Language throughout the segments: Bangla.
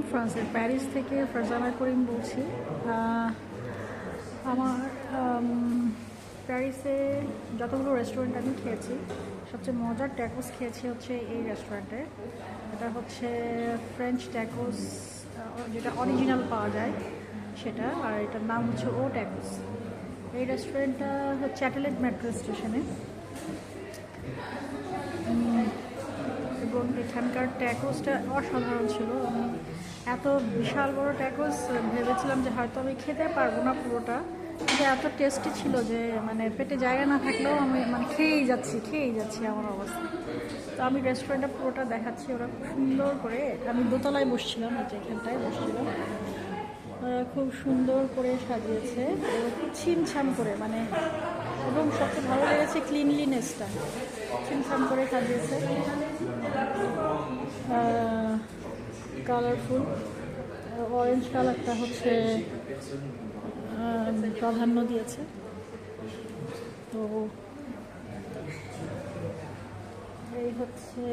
ফ্রান্সের প্যারিস থেকে ফারজানা করিম বলছি। আমার প্যারিসে যতগুলো রেস্টুরেন্ট আমি খেয়েছি, সবচেয়ে মজার ট্যাকোস খেয়েছি হচ্ছে এই রেস্টুরেন্টে। এটা হচ্ছে ফ্রেঞ্চ ট্যাকোস, যেটা অরিজিনাল পাওয়া যায় সেটা, আর এটার নাম হচ্ছে ও ট্যাকোস। এই রেস্টুরেন্টটা হচ্ছে চ্যাটেলেট মেট্রো স্টেশনে, এবং এখানকার ট্যাকোসটা অসাধারণ ছিল। আমি এত বিশাল বড় ট্যাকোস ভেবেছিলাম যে হয়তো আমি খেতে পারবো না পুরোটা, কিন্তু এত টেস্টি ছিল যে মানে পেটে জায়গা না থাকলেও আমি মানে খেয়েই যাচ্ছি আমার অবস্থা। তো আমি রেস্টুরেন্টটা পুরোটা দেখাচ্ছি। ওরা খুব সুন্দর করে, আমি দোতলায় বসছিলাম, এই যে এখানটায় বসছিলাম, খুব সুন্দর করে সাজিয়েছে এবং খুব ছিমছাম করে, মানে এবং সবচেয়ে ভালো লেগেছে ক্লিনলিনেসটা, ছিমছাম করে সাজিয়েছে, কালারফুল। অরেঞ্জ কালারটা হচ্ছে প্রাধান্য দিয়েছে। তো এই হচ্ছে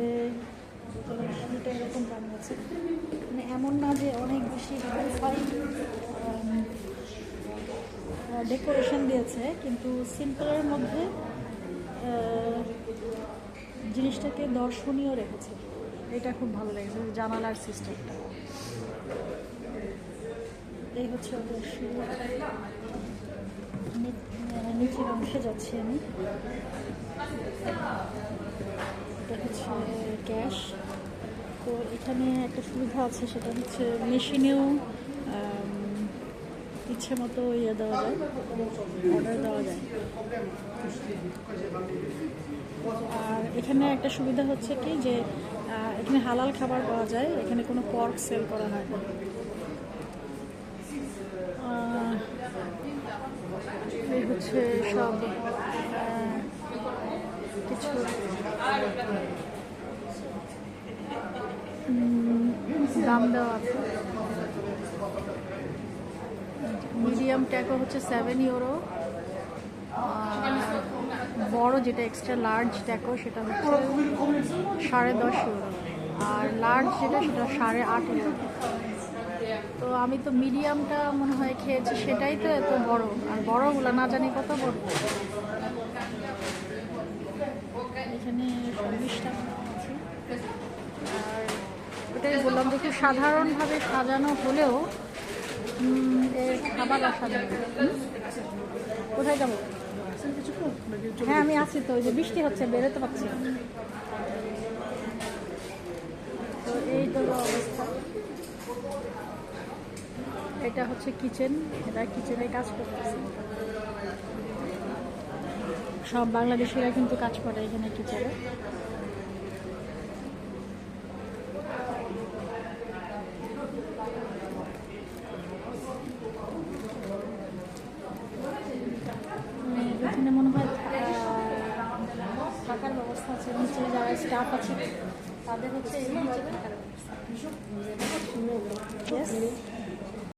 দোতলাটা এরকম বানিয়েছে, মানে এমন না যে অনেক বেশি ডেকোরেশন দিয়েছে, কিন্তু সিম্পলের মধ্যে জিনিসটাকে দর্শনীয় রেখেছে। এটা খুব ভালো লেগেছে, জানালার সিস্টেমটা। এই হচ্ছে ওদের নিচের অংশে যাচ্ছি আমি। এটা হচ্ছে গ্যাস। তো এখানে একটা সুবিধা আছে, সেটা হচ্ছে মেশিনেও ইচ্ছে মতো দেওয়া যায়, অর্ডার দেওয়া যায়। আর এখানে একটা সুবিধা হচ্ছে কি যে এখানে হালাল খাবার পাওয়া যায়, এখানে কোনো পর্ক সেল করা হয় না। এই হচ্ছে সব কিছু দাম দেওয়া আছে। মিডিয়াম ট্যাকো হচ্ছে 7 ইউরো, বড় যেটা এক্সট্রা লার্জ ট্যাকো সেটা হচ্ছে 10.5 ইউরো, আর লার্জ যেটা সেটা 8.5 ইউরো। তো আমি তো মিডিয়ামটা মনে হয় খেয়েছি, সেটাই তো এত বড়, আর বড়গুলো না জানি কত বড়। এখানে 20 টাকা আছে। আর ওটাই বললাম যে খুব সাধারণভাবে সাজানো হলেও এর খাবার অসাধারণ। কোথায় যাবো? হ্যাঁ আমি আছি তো, ওই যে বৃষ্টি হচ্ছে, বেরোতে পারছি। তো এই তো অবস্থা। এটা হচ্ছে কিচেন, এটা কিচেনে কাজ করতেছে। সব বাংলাদেশিরা কিন্তু কাজ করে এখানে কিচেনে। এখানে মনে হয় থাকার ব্যবস্থা আছে, নিচে যারা স্টাফ আছে তাদের হচ্ছে এই নিচে থাকার ব্যবস্থা।